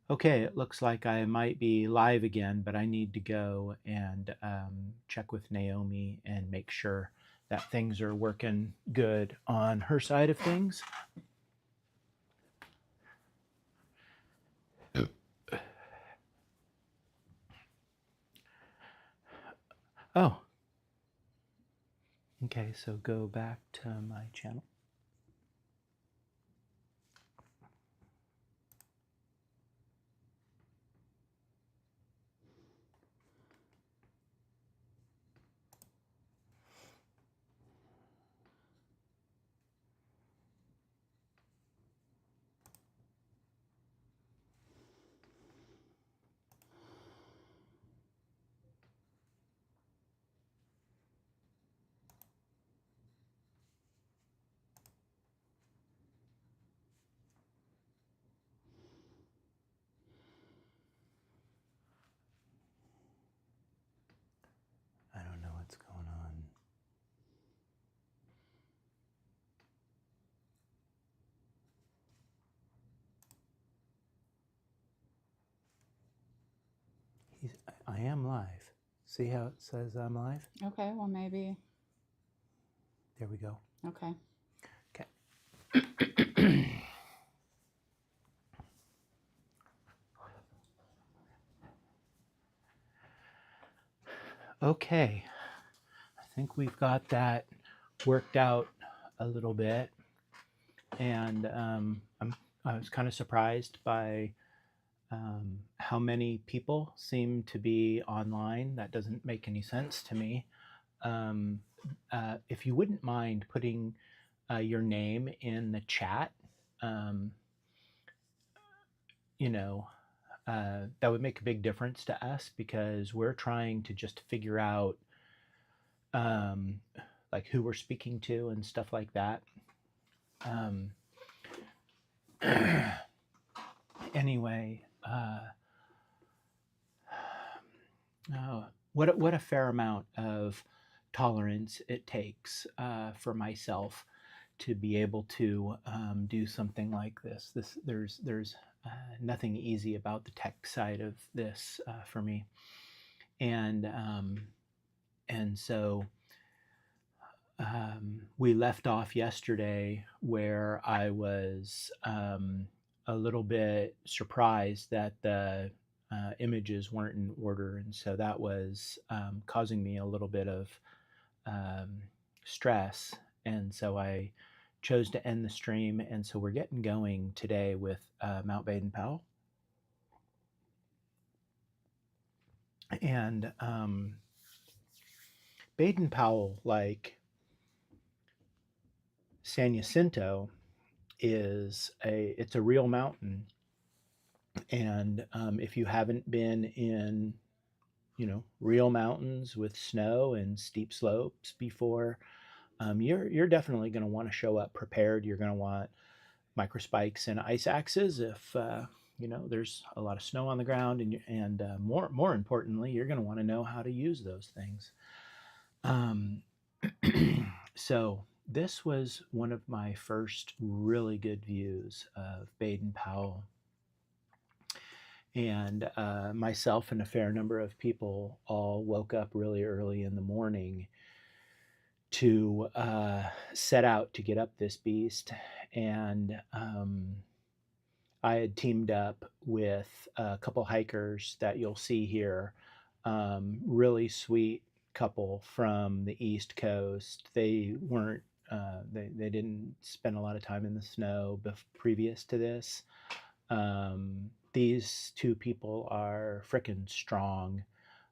Okay, it looks like I might be live again, but I need to go and check with Naomi and make sure that things are working good on her side of things. Oh, okay, so go back to my channel. I don't know what's going on. I am live. See how it says I'm live? Okay, well, maybe. There we go. Okay. Okay. Okay, I think we've got that worked out a little bit, and I was kind of surprised by how many people seem to be online. That doesn't make any sense to me. Um, if you wouldn't mind putting your name in the chat, um, you know, that would make a big difference to us because we're trying to just figure out um, like who we're speaking to and stuff like that. Um, anyway, what a fair amount of tolerance it takes for myself to be able to do something like this. There's nothing easy about the tech side of this for me, and so we left off yesterday where I was a little bit surprised that the images weren't in order, and so that was causing me a little bit of um, stress. And so I chose to end the stream, and so we're getting going today with Mount Baden-Powell. And Baden-Powell, like San Jacinto, it's a real mountain. And if you haven't been in, real mountains with snow and steep slopes before, you're definitely going to want to show up prepared. You're going to want microspikes and ice axes if there's a lot of snow on the ground, and more importantly, you're going to want to know how to use those things. Um, so this was one of my first really good views of Baden Powell. And myself and a fair number of people all woke up really early in the morning to set out to get up this beast. And I had teamed up with a couple hikers that you'll see here, really sweet couple from the East Coast. They weren't, they didn't spend a lot of time in the snow previous to this. These two people are freaking strong.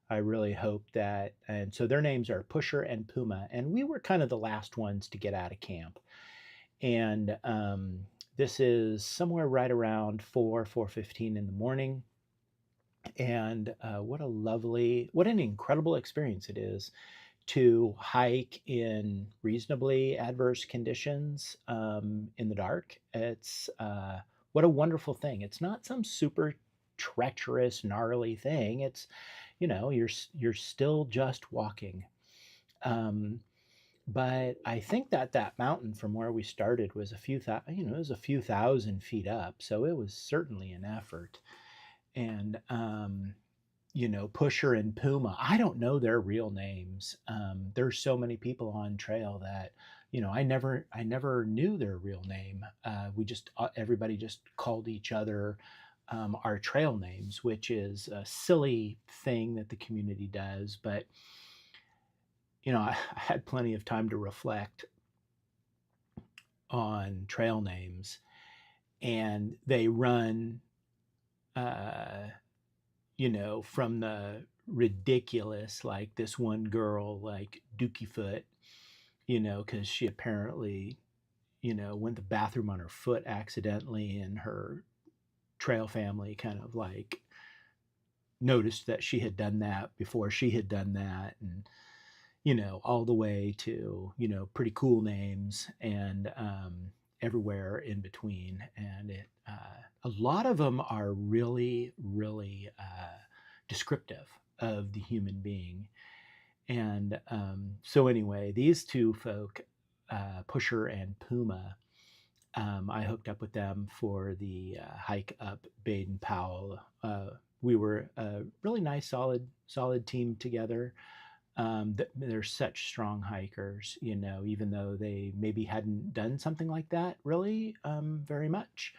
I really hope that, and so their names are Pusher and Puma, and we were kind of the last ones to get out of camp. And this is somewhere right around 4:15 in the morning. And what an incredible experience it is to hike in reasonably adverse conditions in the dark. It's what a wonderful thing. It's not some super treacherous, gnarly thing. It's, you're still just walking. Um, but I think that mountain from where we started was it was a few thousand feet up, so it was certainly an effort. and Pusher and Puma. I don't know their real names. There's so many people on trail that I never knew their real name. We just everybody just called each other our trail names, which is a silly thing that the community does. But I had plenty of time to reflect on trail names, and they run, uh, from the ridiculous, like this one girl, like Dookie Foot, because she apparently, went to the bathroom on her foot accidentally, and her trail family kind of like noticed that she had done that before she had done that. And, all the way to, pretty cool names, and everywhere in between. And a lot of them are really, really descriptive of the human being. And so, anyway, these two folk, Pusher and Puma, I hooked up with them for the hike up Baden Powell. We were a really nice, solid team together. They're such strong hikers, even though they maybe hadn't done something like that really very much.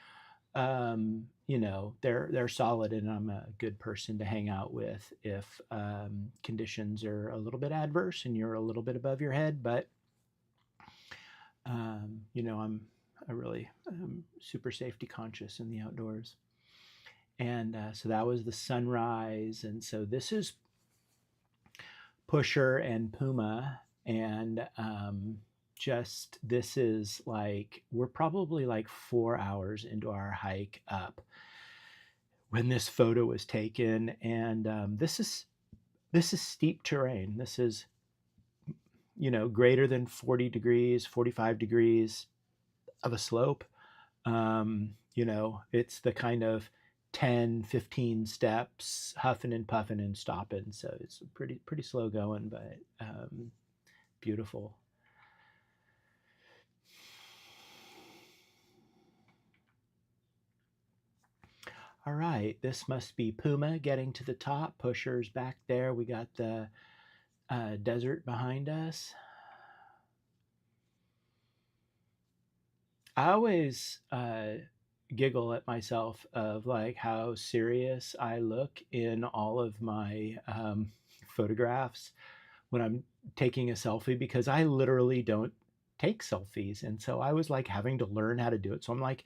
They're solid, and I'm a good person to hang out with if conditions are a little bit adverse and you're a little bit above your head. But I'm a really super safety conscious in the outdoors. And so that was the sunrise. And so this is Pusher and Puma. And just this is like, we're probably like 4 hours into our hike up when this photo was taken. And this is steep terrain. This is greater than 40 degrees, 45 degrees of a slope. It's the kind of 10, 15 steps, huffing and puffing and stopping. So it's pretty slow going, but beautiful. All right, this must be Puma getting to the top. Pusher's back there. We got the desert behind us. I always giggle at myself of like how serious I look in all of my photographs when I'm taking a selfie, because I literally don't take selfies. And so I was like having to learn how to do it. So I'm like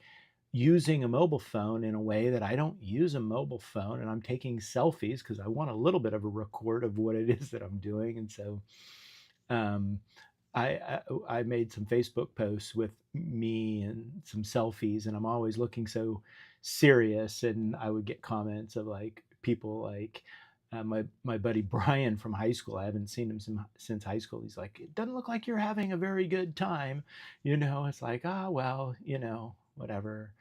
using a mobile phone in a way that I don't use a mobile phone, and I'm taking selfies because I want a little bit of a record of what it is that I'm doing. And so um, I made some Facebook posts with me and some selfies, and I'm always looking so serious. And I would get comments of like people like my buddy Brian from high school. I haven't seen him since high school. He's like, it doesn't look like you're having a very good time. It's like, well, whatever.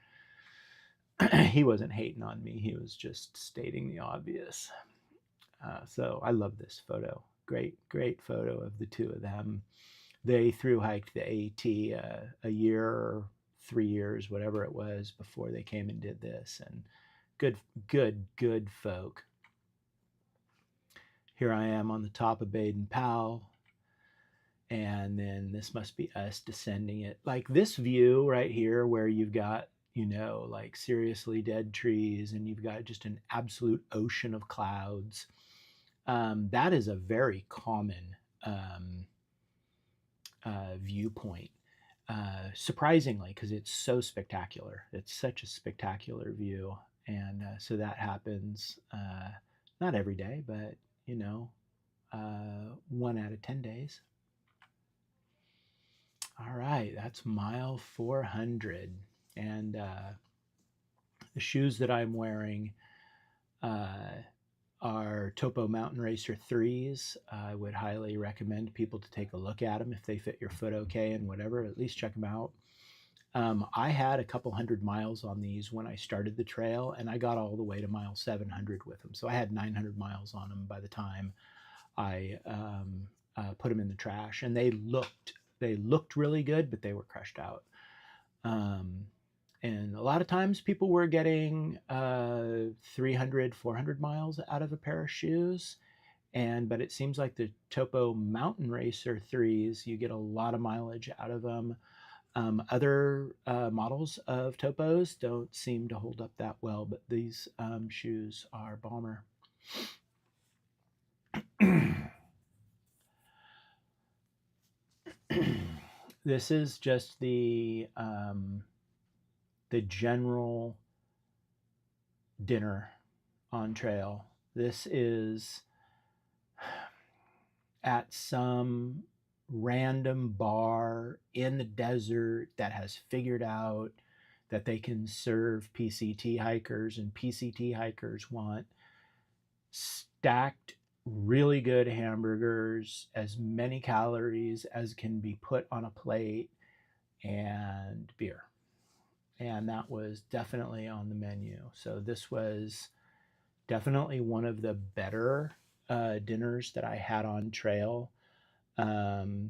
He wasn't hating on me. He was just stating the obvious. So I love this photo. Great photo of the two of them. They through hiked the AT a year or 3 years, whatever it was, before they came and did this. And good folk. Here I am on the top of Baden Powell. And then this must be us descending it. Like this view right here where you've got, like seriously dead trees, and you've got just an absolute ocean of clouds. That is a very common viewpoint, surprisingly, because it's so spectacular. It's such a spectacular view. And so that happens not every day, but, 1 out of 10 days. All right, that's mile 400. And the shoes that I'm wearing are Topo Mountain Racer 3s. I would highly recommend people to take a look at them if they fit your foot okay and whatever. At least check them out. I had a couple hundred miles on these when I started the trail, and I got all the way to mile 700 with them. So I had 900 miles on them by the time I put them in the trash, and they looked really good, but they were crushed out. And a lot of times people were getting 300, 400 miles out of a pair of shoes. But it seems like the Topo Mountain Racer 3s, you get a lot of mileage out of them. Other models of Topos don't seem to hold up that well, but these shoes are bomber. This is just the general dinner on trail. This is at some random bar in the desert that has figured out that they can serve PCT hikers, and PCT hikers want stacked, really good hamburgers, as many calories as can be put on a plate, and beer. And that was definitely on the menu. So this was definitely one of the better dinners that I had on trail.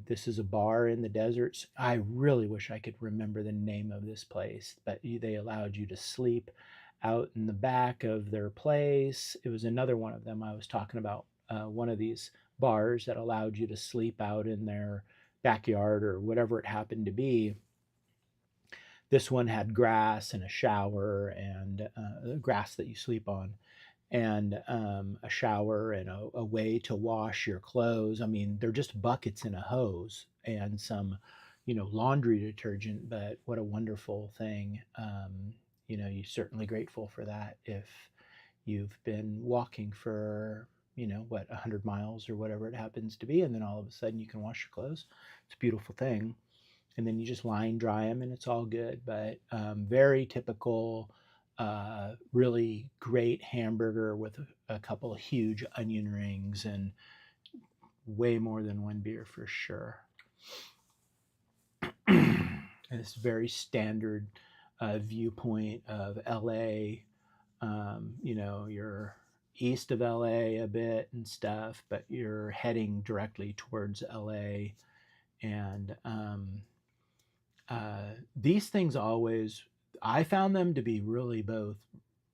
This is a bar in the deserts. I really wish I could remember the name of this place, but they allowed you to sleep out in the back of their place. It was another one of them I was talking about, one of these bars that allowed you to sleep out in their backyard or whatever it happened to be. This one had grass and a shower, and grass that you sleep on, and a shower and a way to wash your clothes. I mean, they're just buckets and a hose and some, laundry detergent, but what a wonderful thing. You're certainly grateful for that if you've been walking for, 100 miles or whatever it happens to be, and then all of a sudden you can wash your clothes. It's a beautiful thing. And then you just line dry them and it's all good. But very typical, really great hamburger with a couple of huge onion rings and way more than one beer for sure. And it's very standard viewpoint of LA. You're east of LA a bit and stuff, but you're heading directly towards LA. And these things always, I found them to be really both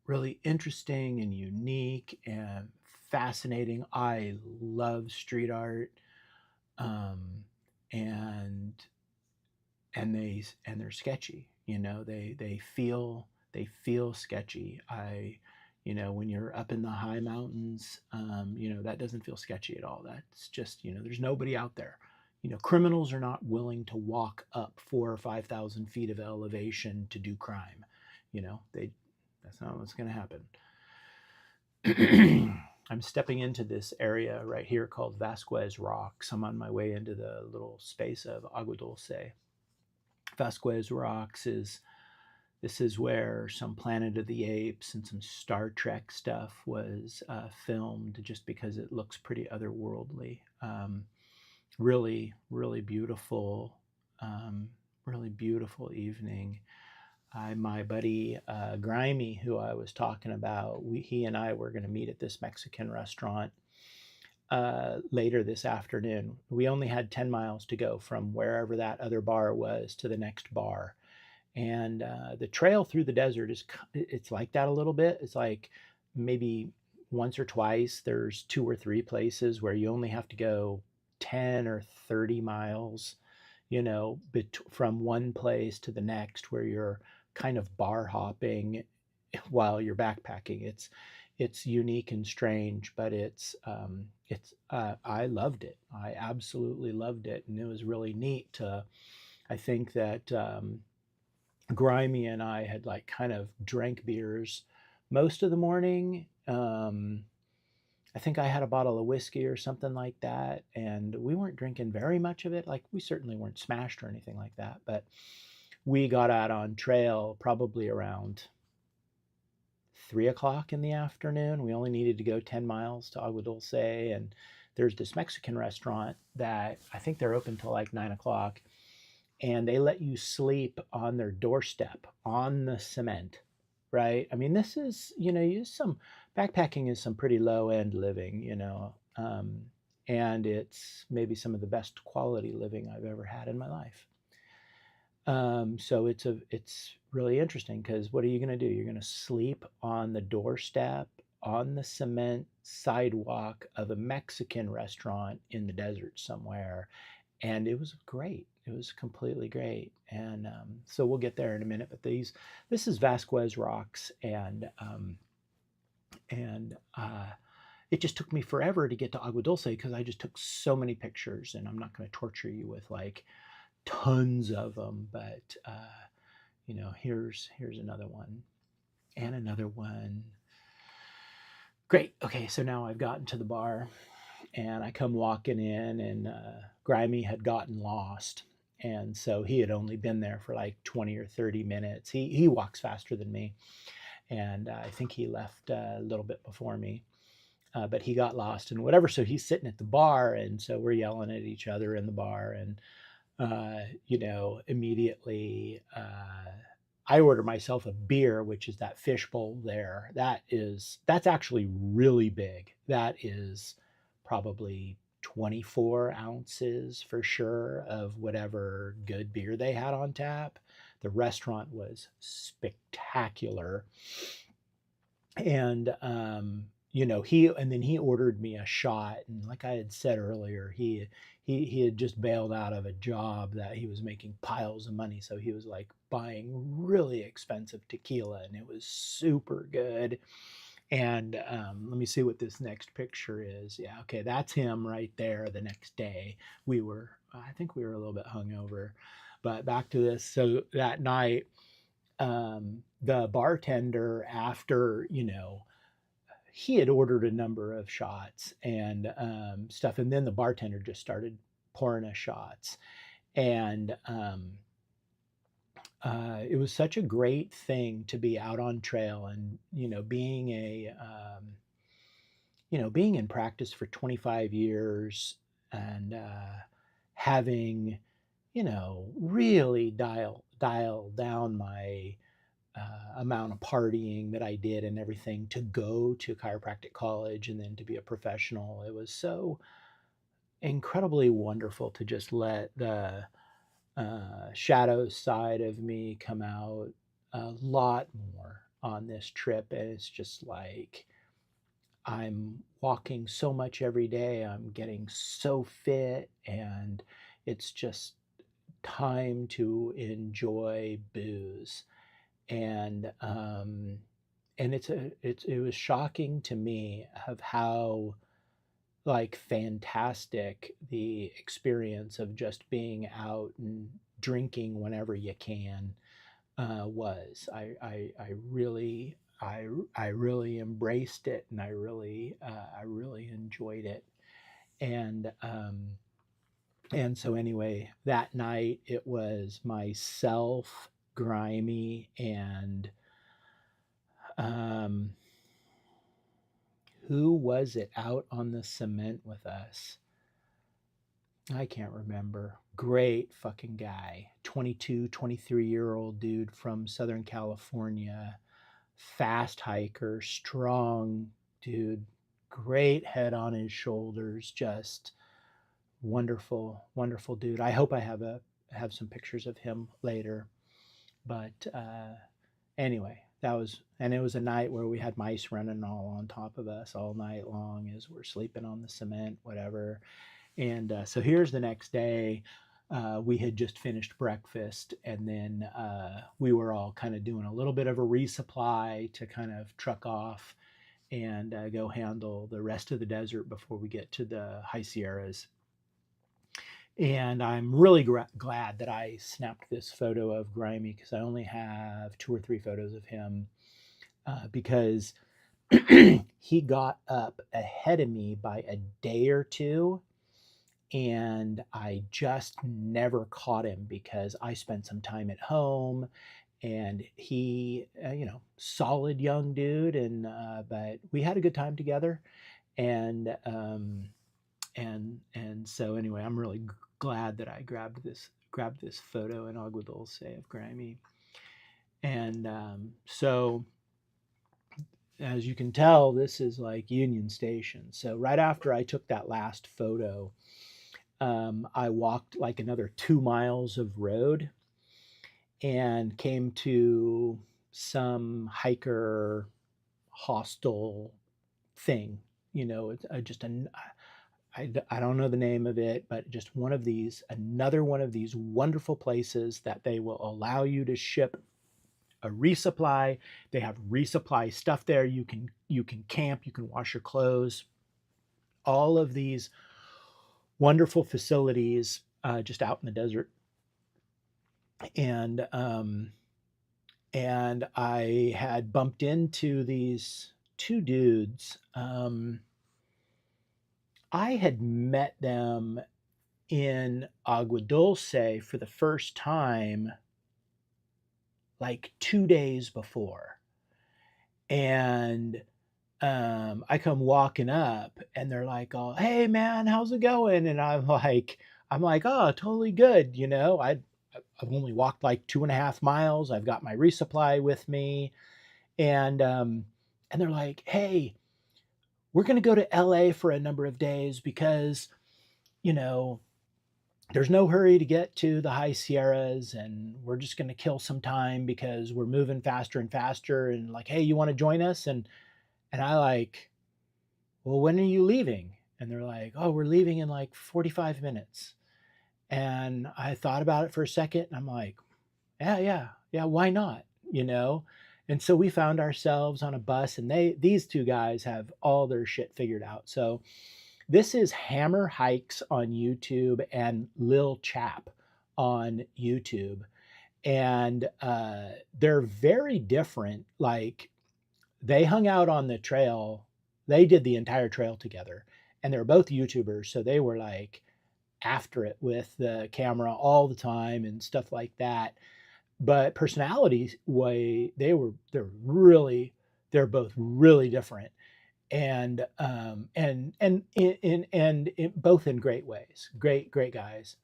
really interesting and unique and fascinating. I love street art, um, and they're sketchy. They feel sketchy. When you're up in the high mountains, that doesn't feel sketchy at all. That's just, there's nobody out there. Criminals are not willing to walk up 4,000 or 5,000 feet of elevation to do crime. That's not what's going to happen. I'm stepping into this area right here called Vasquez Rocks. I'm on my way into the little space of Agua Dulce. Vasquez Rocks this is where some Planet of the Apes and some Star Trek stuff was filmed, just because it looks pretty otherworldly. Really, really beautiful, really beautiful evening. My buddy Grimy, who I was talking about, he and I were going to meet at this Mexican restaurant later this afternoon. We only had 10 miles to go from wherever that other bar was to the next bar. And the trail through the desert it's like that a little bit. It's like maybe once or twice there's 2 or 3 places where you only have to go 10 or 30 miles, from one place to the next, where you're kind of bar hopping while you're backpacking. It's unique and strange, but I loved it. I absolutely loved it, and it was really neat to. I think that Grimy and I had like kind of drank beers most of the morning. I think I had a bottle of whiskey or something like that, and we weren't drinking very much of it. Like, we certainly weren't smashed or anything like that, but we got out on trail probably around 3 o'clock in the afternoon. We only needed to go 10 miles to Agua Dulce, and there's this Mexican restaurant that I think they're open till like 9 o'clock, and they let you sleep on their doorstep on the cement, right? I mean, this is, some backpacking is some pretty low end living, and it's maybe some of the best quality living I've ever had in my life. So it's really interesting because what are you going to do? You're going to sleep on the doorstep on the cement sidewalk of a Mexican restaurant in the desert somewhere, and it was great. It was completely great, and so we'll get there in a minute. But this is Vasquez Rocks, and it just took me forever to get to Agua Dulce because I just took so many pictures, and I'm not going to torture you with like tons of them, but here's another one and another one. Great. Okay, so now I've gotten to the bar, and I come walking in, and Grimy had gotten lost, and so he had only been there for like 20 or 30 minutes. He walks faster than me, and I think he left a little bit before me. But he got lost and whatever. So he's sitting at the bar, and so we're yelling at each other in the bar, and immediately I order myself a beer, which is that fishbowl there. That's actually really big. That is probably 24 ounces for sure of whatever good beer they had on tap. The restaurant was spectacular, and he ordered me a shot, and like I had said earlier, he had just bailed out of a job that he was making piles of money, so he was like buying really expensive tequila, and it was super good. And let me see what this next picture is. Yeah, okay, that's him right there. The next day, I think we were a little bit hungover, but back to this. So that night, the bartender, after he had ordered a number of shots and stuff, and then the bartender just started pouring us shots, and it was such a great thing to be out on trail, and being in practice for 25 years, and having really dial down my amount of partying that I did and everything to go to chiropractic college and then to be a professional. It was so incredibly wonderful to just let the shadow side of me come out a lot more on this trip. And it's just like I'm walking so much every day, I'm getting so fit, and it's just time to enjoy booze. And it was shocking to me of how like fantastic the experience of just being out and drinking whenever you can was. I really embraced it, and I really enjoyed it. And and so anyway, that night it was myself, Grimy, and um, who was it out on the cement with us? I can't remember. Great fucking guy. 22, 23-year-old dude from Southern California. Fast hiker, strong dude. Great head on his shoulders. Just wonderful, wonderful dude. I hope I have some pictures of him later. But anyway, it was a night where we had mice running all on top of us all night long as we're sleeping on the cement, whatever. And so here's the next day. We had just finished breakfast, and then we were all kind of doing a little bit of a resupply to kind of truck off and go handle the rest of the desert before we get to the high Sierras. And I'm really glad that I snapped this photo of Grimy, because I only have 2 or 3 photos of him, because he got up ahead of me by a day or two, and I just never caught him because I spent some time at home, and he, solid young dude, and but we had a good time together, and so anyway, I'm really glad that I grabbed this photo in Agua Dulce of Grimy, and so as you can tell, this is like Union Station. So right after I took that last photo, I walked like another 2 miles of road, and came to some hiker hostel thing. It's just I don't know the name of it, but just another one of these wonderful places that they will allow you to ship a resupply. They have resupply stuff there. You can camp, you can wash your clothes. All of these wonderful facilities just out in the desert. And I had bumped into these two dudes. I had met them in Agua Dulce for the first time like 2 days before. And I come walking up and they're like, "Oh, hey man, how's it going?" And I'm like, "Oh, totally good." I've only walked like 2.5 miles. I've got my resupply with me. And they're like, "Hey, we're going to go to LA for a number of days because, you know, there's no hurry to get to the high Sierras, and we're just going to kill some time because we're moving faster and faster. And like, hey, you want to join us?" And I like, "Well, when are you leaving?" And they're like, "Oh, we're leaving in like 45 minutes." And I thought about it for a second, and I'm like, "Yeah, yeah, yeah, why not?" You know? And so we found ourselves on a bus, and these two guys have all their shit figured out. So this is Hammer Hikes on YouTube and Lil Chap on YouTube. And they're very different. Like, they hung out on the trail, they did the entire trail together. And they're both YouTubers. So they were like after it with the camera all the time and stuff like that. But personalities way they're both really different, and both in great ways, great guys.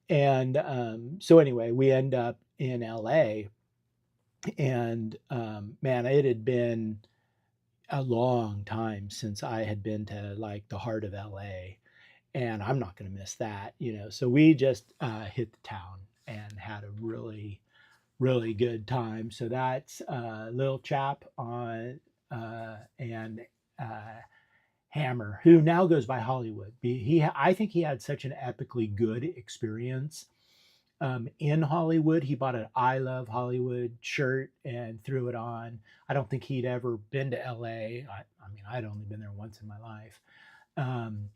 And so anyway, we end up in LA. And man, it had been a long time since I had been to like the heart of LA, and I'm not going to miss that. So we just hit the town and had a really good time. So that's Lil Chap on and uh, Hammer, who now goes by Hollywood. I think he had such an epically good experience in Hollywood. He bought an "I Love Hollywood" shirt and threw it on. I don't think he'd ever been to LA. I mean, I'd only been there once in my life. Um,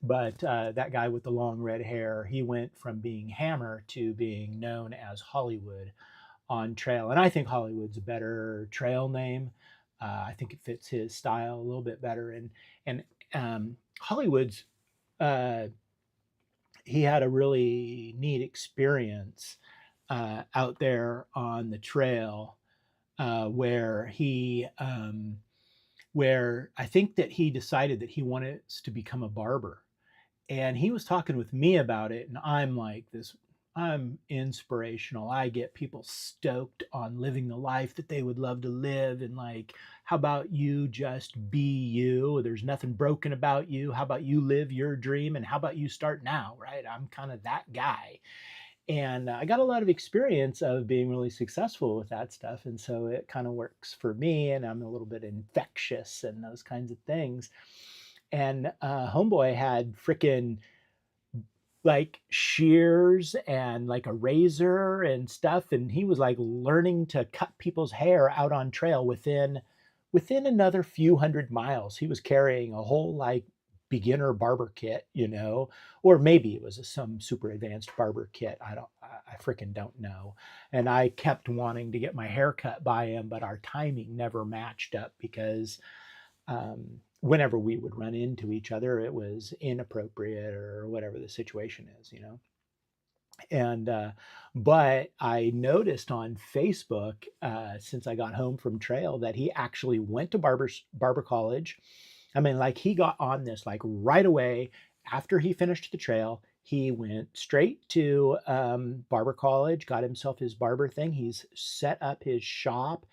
but that guy with the long red hair, he went from being Hammer to being known as Hollywood on trail. And I think Hollywood's a better trail name. I think it fits his style a little bit better. And Hollywood's uh, he had a really neat experience out there on the trail where where I think that he decided that he wanted to become a barber. And he was talking with me about it, and I'm inspirational. I get people stoked on living the life that they would love to live. And like, how about you just be you? There's nothing broken about you. How about you live your dream? And how about you start now? Right? I'm kind of that guy. And I got a lot of experience of being really successful with that stuff. And so it kind of works for me, and I'm a little bit infectious and those kinds of things. And Homeboy had freaking like shears and like a razor and stuff, and he was like learning to cut people's hair out on trail within another few 100 miles. He was carrying a whole like beginner barber kit, or maybe it was some super advanced barber kit. I freaking don't know. And I kept wanting to get my hair cut by him, but our timing never matched up because whenever we would run into each other, it was inappropriate or whatever the situation is. And but I noticed on Facebook since I got home from trail that he actually went to barber college. I mean, like he got on this like right away after he finished the trail. He went straight to barber college, got himself his barber thing. He's set up his shop,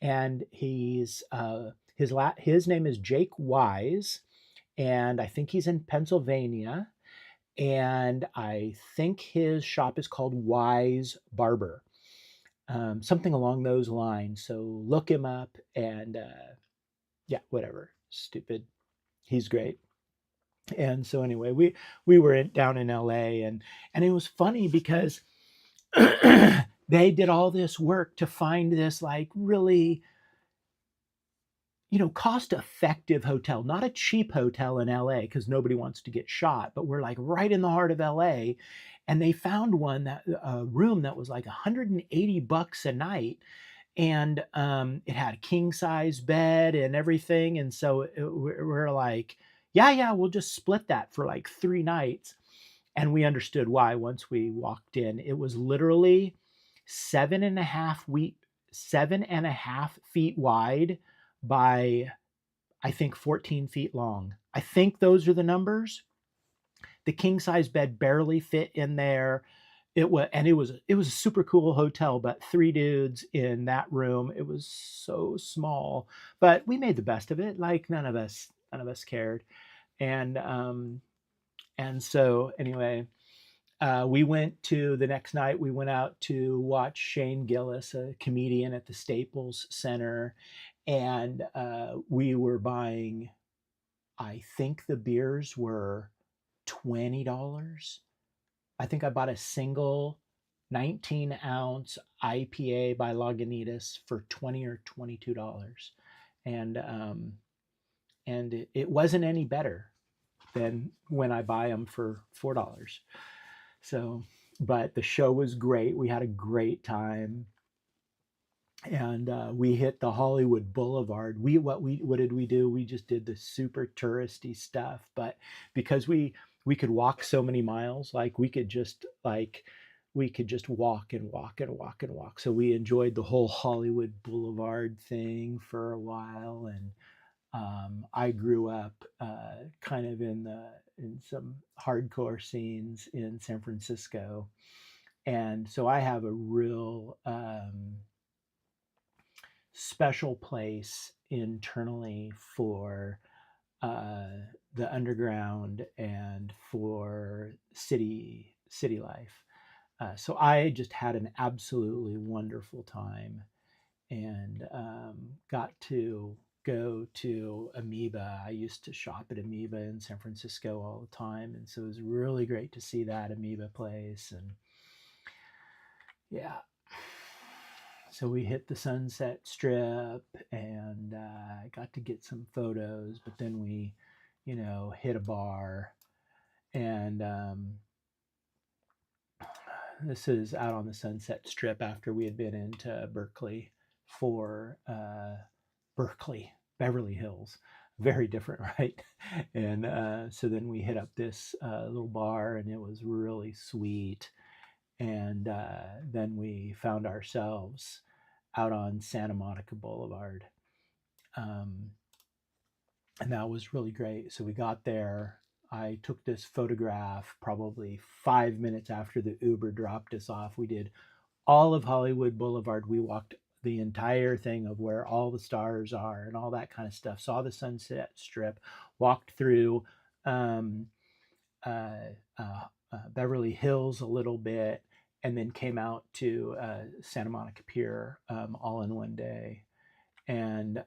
and his name is Jake Wise, and I think he's in Pennsylvania. and I think his shop is called Wise Barber, something along those lines. So look him up, and yeah, whatever. Stupid. He's great. And so anyway, we were down in LA, and it was funny because they did all this work to find this like really, cost effective hotel, not a cheap hotel in LA because nobody wants to get shot, but we're like right in the heart of LA. And they found a room that was like $180 a night. And it had a king size bed and everything. And so we're like, yeah, yeah, we'll just split that for like 3 nights. And we understood why once we walked in. It was literally 7.5 feet wide by, I think, 14 feet long. I think those are the numbers. The king size bed barely fit in there. It was a super cool hotel, but 3 dudes in that room. It was so small, but we made the best of it. Like none of us cared. And so anyway, we went to the next night. We went out to watch Shane Gillis, a comedian at the Staples Center, and we were buying. I think the beers were $20. I think I bought a single 19-ounce IPA by Lagunitas for $20 or $22, and it wasn't any better than when I buy them for $4. So, but the show was great. We had a great time, and we hit the Hollywood Boulevard. What did we do? We just did the super touristy stuff, but because we could walk so many miles, like we could just walk and walk and walk and walk. So we enjoyed the whole Hollywood Boulevard thing for a while, and I grew up kind of in some hardcore scenes in San Francisco, and so I have a real special place internally for uh, the underground and for city life. So I just had an absolutely wonderful time, and got to go to Amoeba. I used to shop at Amoeba in San Francisco all the time, and so it was really great to see that Amoeba place. And yeah, so we hit the Sunset Strip, and I got to get some photos, but then we, hit a bar, and this is out on the Sunset Strip after we had been into Berkeley for Berkeley, Beverly Hills. Very different, right? And so then we hit up this little bar, and it was really sweet. And then we found ourselves out on Santa Monica Boulevard. Um, and that was really great. So we got there. I took this photograph probably 5 minutes after the Uber dropped us off. We did all of Hollywood Boulevard. We walked the entire thing of where all the stars are and all that kind of stuff. Saw the Sunset Strip, walked through um, uh, Beverly Hills a little bit, and then came out to Santa Monica Pier all in one day. And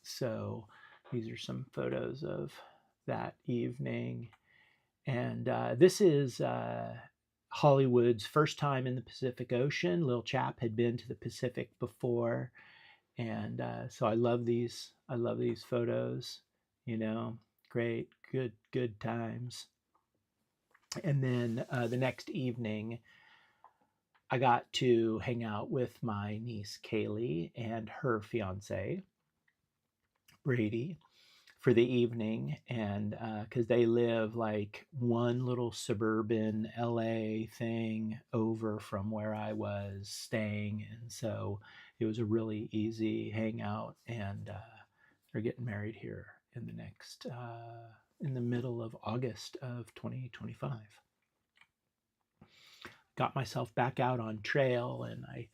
so these are some photos of that evening. And this is Hollywood's first time in the Pacific Ocean. Lil Chap had been to the Pacific before, and so I love these. I love these photos. You know, great, good times. And then the next evening, I got to hang out with my niece Kaylee and her fiance Brady for the evening, and because they live like one little suburban LA thing over from where I was staying, and so it was a really easy hangout. And they're getting married here in the middle of August of 2025. Got myself back out on trail, and I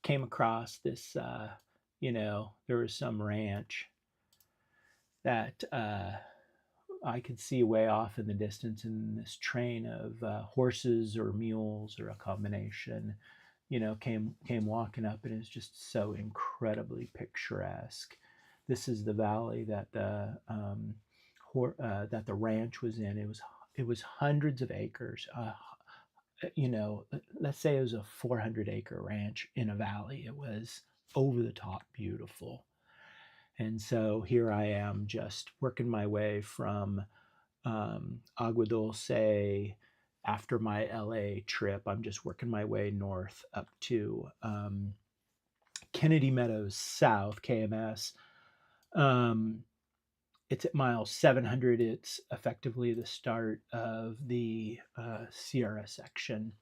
came across this. There was some ranch that I could see way off in the distance in this train of horses or mules or a combination, came walking up, and it's just so incredibly picturesque. This is the valley that the ranch was in. It was hundreds of acres. Let's say it was a 400-acre ranch in a valley. It was over the top beautiful. And so here I am, just working my way from Agua Dulce. After my LA trip, I'm just working my way north up to Kennedy Meadows South, KMS. It's at mile 700. It's effectively the start of the Sierra section.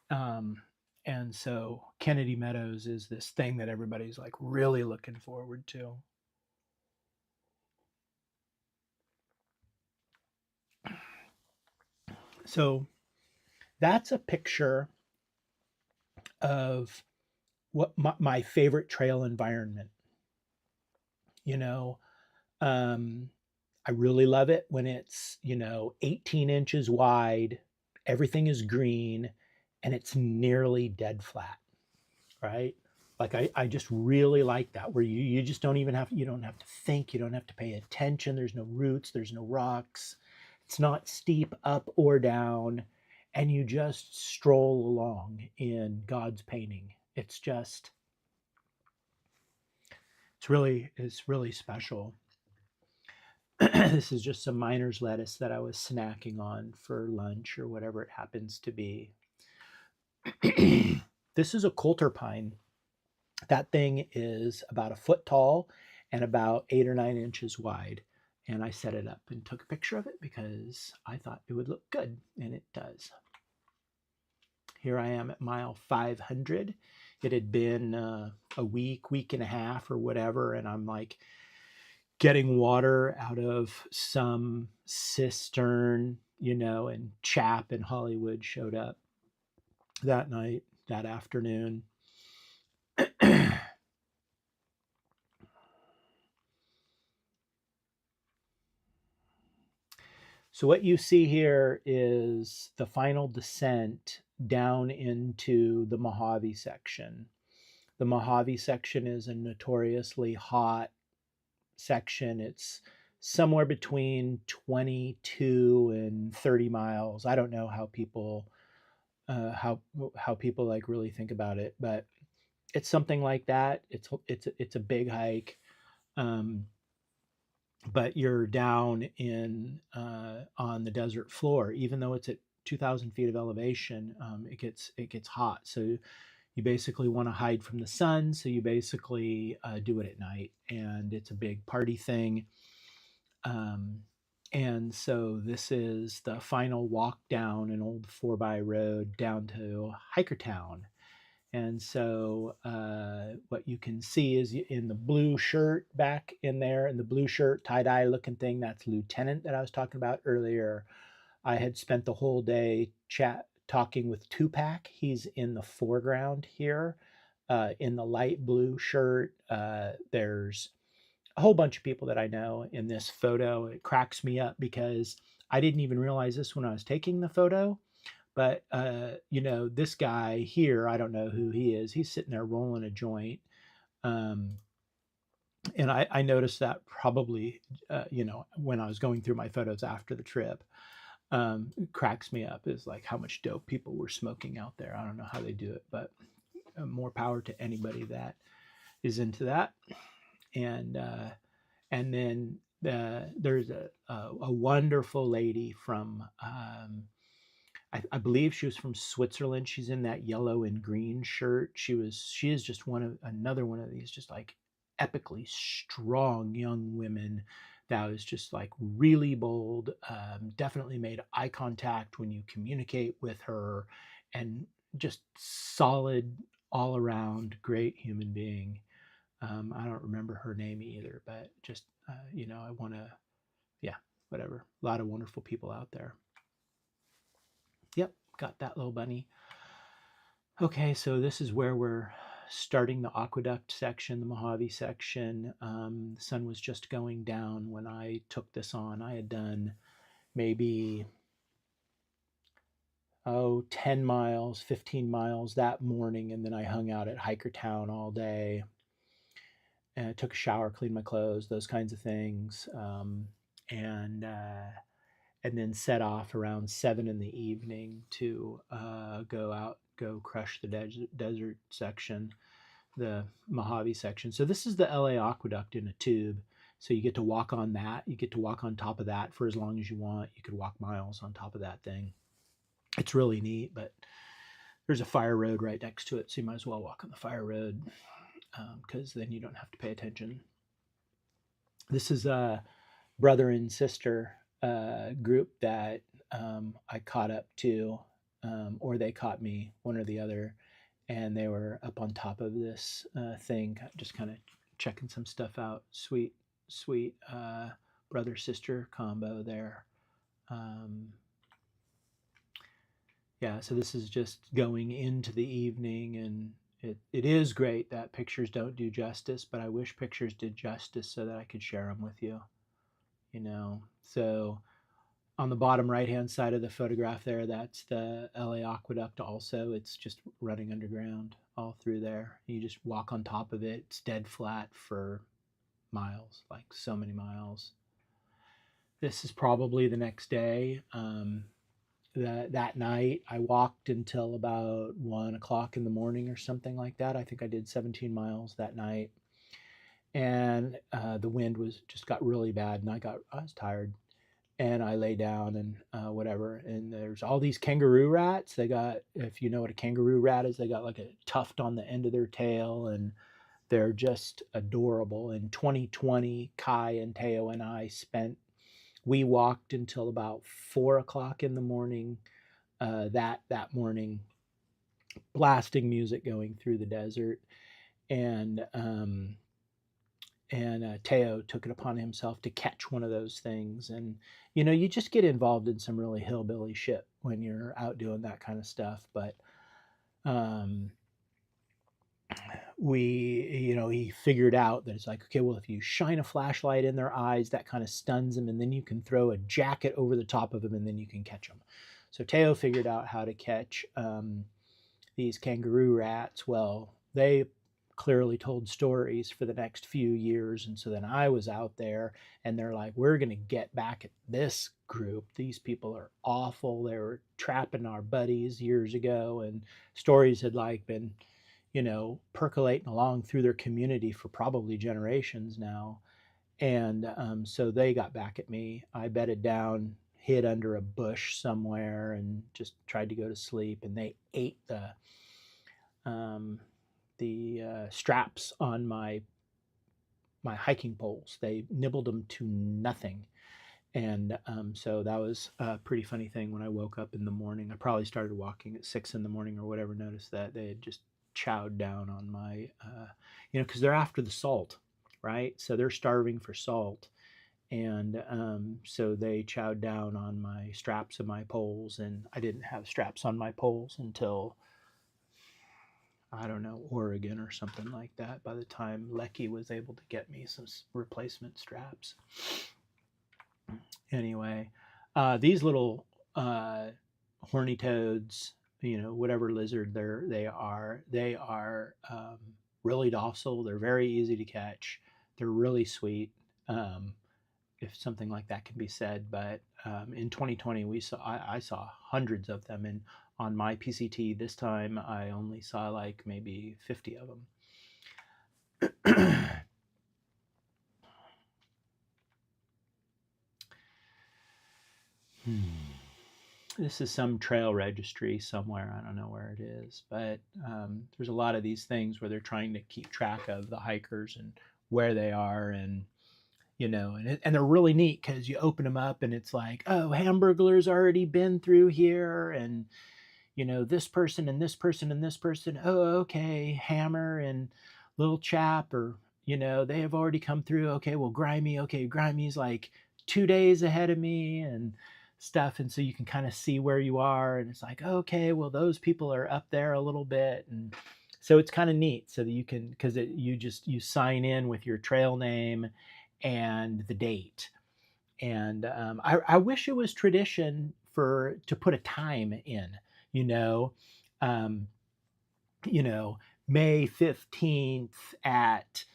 And so Kennedy Meadows is this thing that everybody's like really looking forward to. So that's a picture of what my favorite trail environment. I really love it when it's 18 inches wide, everything is green, and it's nearly dead flat, right? Like I just really like that, where you just don't have to think, you don't have to pay attention. There's no roots, there's no rocks. It's not steep up or down, and you just stroll along in God's painting. It's really special. This is just some miner's lettuce that I was snacking on for lunch or whatever it happens to be. This is a coulter pine. That thing is about a foot tall and about 8 or 9 inches wide. And I set it up and took a picture of it because I thought it would look good, and it does. Here I am at mile 500. It had been a week and a half or whatever, and I'm like getting water out of some cistern, and Chap in Hollywood showed up that night, that afternoon. So what you see here is the final descent down into the Mojave section. The Mojave section is a notoriously hot section. It's somewhere between 22 and 30 miles. I don't know how people like really think about it, but it's something like that. It's a big hike. But you're down in on the desert floor, even though it's at 2,000 feet of elevation. It gets hot, so you basically want to hide from the sun. So you basically do it at night, and it's a big party thing. And so this is the final walk down an old 4x road down to Hikertown. And so what you can see is in the blue shirt back in there, in the blue shirt, tie-dye looking thing, that's Lieutenant that I was talking about earlier. I had spent the whole day talking with Tupac. He's in the foreground here. In the light blue shirt, there's a whole bunch of people that I know in this photo. It cracks me up because I didn't even realize this when I was taking the photo. But, this guy here, I don't know who he is. He's sitting there rolling a joint. And I noticed that probably, when I was going through my photos after the trip. It cracks me up is like how much dope people were smoking out there. I don't know how they do it, but more power to anybody that is into that. And then there's a wonderful lady from I believe she was from Switzerland. She's in that yellow and green shirt. She is just another one of these just like epically strong young women that was just like really bold. Definitely made eye contact when you communicate with her, and just solid all around great human being. I don't remember her name either, but just I want to, yeah, whatever. A lot of wonderful people out there. Yep, got that little bunny. Okay, so this is where we're starting the aqueduct section, the Mojave section. The sun was just going down when I took this on. I had done maybe 10 miles, 15 miles that morning, and then I hung out at Hikertown all day. And I took a shower, cleaned my clothes, those kinds of things, and then set off around 7 in the evening to go crush the desert section, the Mojave section. So this is the LA Aqueduct in a tube. So you get to walk on that. You get to walk on top of that for as long as you want. You could walk miles on top of that thing. It's really neat, but there's a fire road right next to it, so you might as well walk on the fire road because then you don't have to pay attention. This is a brother and sister group that I caught up to, or they caught me, one or the other, and they were up on top of this thing, just kind of checking some stuff out. Sweet brother-sister combo there. Yeah, so this is just going into the evening, and it is great that pictures don't do justice, but I wish pictures did justice so that I could share them with you, So on the bottom right-hand side of the photograph there, that's the LA Aqueduct also. It's just running underground all through there. You just walk on top of it. It's dead flat for miles, like so many miles. This is probably the next day. That night I walked until about 1 o'clock in the morning or something like that. I think I did 17 miles that night, and the wind just got really bad, and I was tired, and I lay down and whatever. And there's all these kangaroo rats. They got, if you know what a kangaroo rat is, they got like a tuft on the end of their tail, and they're just adorable. In 2020, Kai and Teo and I we walked until about 4 o'clock in the morning. That morning, blasting music going through the desert, and Teo took it upon himself to catch one of those things. And you just get involved in some really hillbilly shit when you're out doing that kind of stuff. But he figured out that it's like, okay, well, if you shine a flashlight in their eyes, that kind of stuns them, and then you can throw a jacket over the top of them, and then you can catch them. So Teo figured out how to catch these kangaroo rats. Well, they clearly told stories for the next few years, and so then I was out there, and they're like, we're going to get back at this group. These people are awful. They were trapping our buddies years ago, and stories had been percolating along through their community for probably generations now. And so they got back at me. I bedded down, hid under a bush somewhere, and just tried to go to sleep. And they ate the straps on my hiking poles. They nibbled them to nothing. And so that was a pretty funny thing. When I woke up in the morning, I probably started walking at 6 in the morning or whatever, noticed that they had just chowed down on my, because they're after the salt, right? So they're starving for salt. And so they chowed down on my straps of my poles, and I didn't have straps on my poles until, I don't know, Oregon or something like that, by the time Lecky was able to get me some replacement straps. Anyway, these little horny toads, whatever lizard they are really docile. They're very easy to catch. They're really sweet, if something like that can be said. But in 2020, I saw hundreds of them, and on my PCT this time, I only saw like maybe 50 of them. This is some trail registry somewhere. I don't know where it is, but there's a lot of these things where they're trying to keep track of the hikers and where they are, and and they're really neat because you open them up and it's like, oh, Hamburglar's already been through here, and this person and this person and this person. Oh, okay, Hammer and Little Chap, or they have already come through. Okay, well, Grimy. Okay, Grimy's like 2 days ahead of me and stuff, and so you can kind of see where you are, and it's like, okay, well, those people are up there a little bit, and So it's kind of neat so that you can, because you sign in with your trail name and the date. And I wish it was tradition to put a time in, you know, um, you know, May 15th at,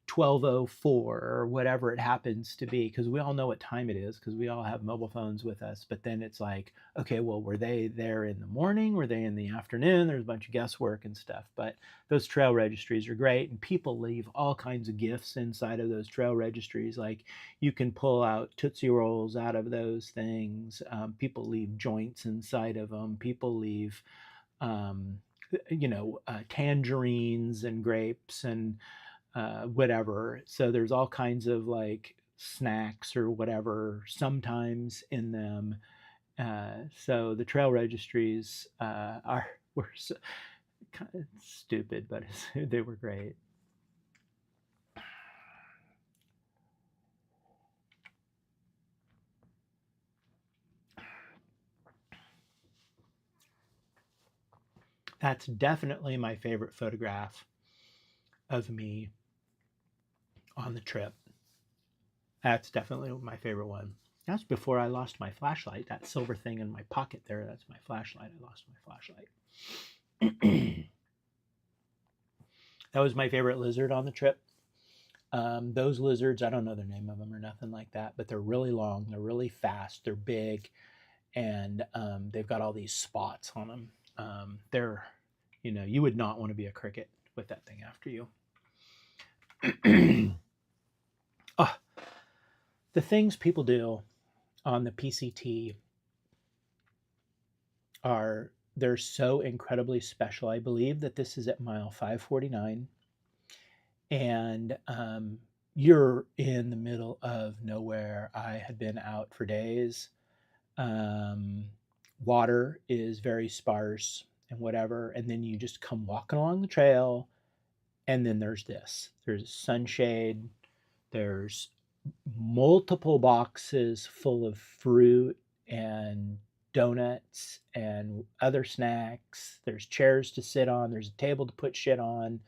12:04 or whatever it happens to be, because we all know what time it is because we all have mobile phones with us. But then it's like, okay, well, were they there in the morning? Were they in the afternoon? There's a bunch of guesswork and stuff. But those trail registries are great, and people leave all kinds of gifts inside of those trail registries. Like you can pull out Tootsie Rolls out of those things. People leave joints inside of them. People leave um, tangerines and grapes and whatever. So there's all kinds of like snacks or whatever sometimes in them. So the trail registries were so, kind of stupid, but they were great. That's definitely my favorite photograph of me on the trip. That's definitely my favorite one. That's before I lost my flashlight. That silver thing in my pocket there, that's my flashlight. I lost my flashlight. That was my favorite lizard on the trip. Those lizards, I don't know the name of them or nothing like that, but they're really long, they're really fast, they're big, and they've got all these spots on them. They're, you would not want to be a cricket with that thing after you. Oh, the things people do on the PCT they're so incredibly special. I believe that this is at mile 549, and you're in the middle of nowhere. I had been out for days. Um, Water is very sparse and whatever, and then you just come walking along the trail, and then there's sunshade, there's multiple boxes full of fruit and donuts and other snacks. There's chairs to sit on, there's a table to put shit on,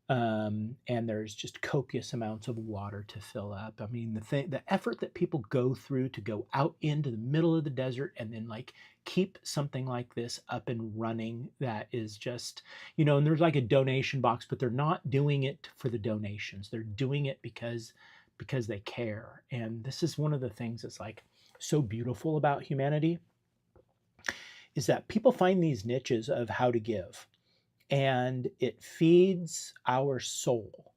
and there's just copious amounts of water to fill up. I mean, the effort that people go through to go out into the middle of the desert and then like keep something like this up and running, that is just, and there's like a donation box, but they're not doing it for the donations. They're doing it because they care. And this is one of the things that's like so beautiful about humanity, is that people find these niches of how to give, and it feeds our soul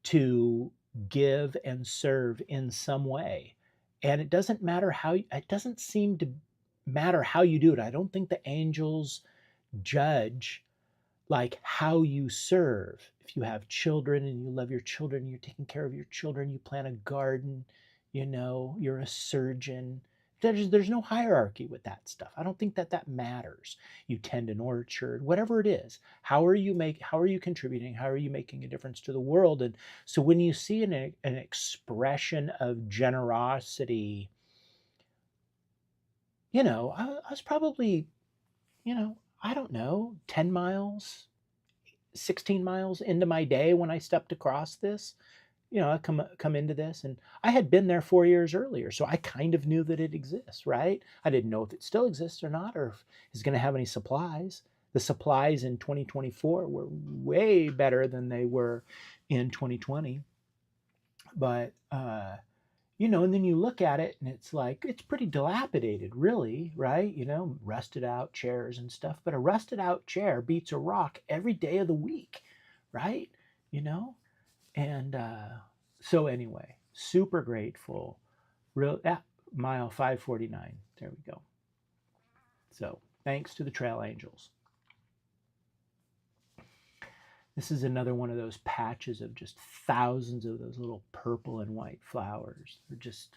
to give and serve in some way. And it doesn't seem to matter how you do it. I don't think the angels judge like how you serve. If you have children and you love your children, you're taking care of your children, you plant a garden, you're a surgeon. There's no hierarchy with that stuff. I don't think that matters. You tend an orchard, whatever it is. How are you contributing? How are you making a difference to the world? And so when you see an expression of generosity, I was probably, I don't know, 10 miles, 16 miles into my day when I stepped across this. I come into this, and I had been there 4 years earlier, so I kind of knew that it exists, right? I didn't know if it still exists or not, or if it's going to have any supplies. The supplies in 2024 were way better than they were in 2020. But and then you look at it and it's like, it's pretty dilapidated, really, right? Rusted out chairs and stuff. But a rusted out chair beats a rock every day of the week, right? You know? And so, anyway, super grateful. Mile 549. There we go. So, thanks to the Trail Angels. This is another one of those patches of just thousands of those little purple and white flowers. They're just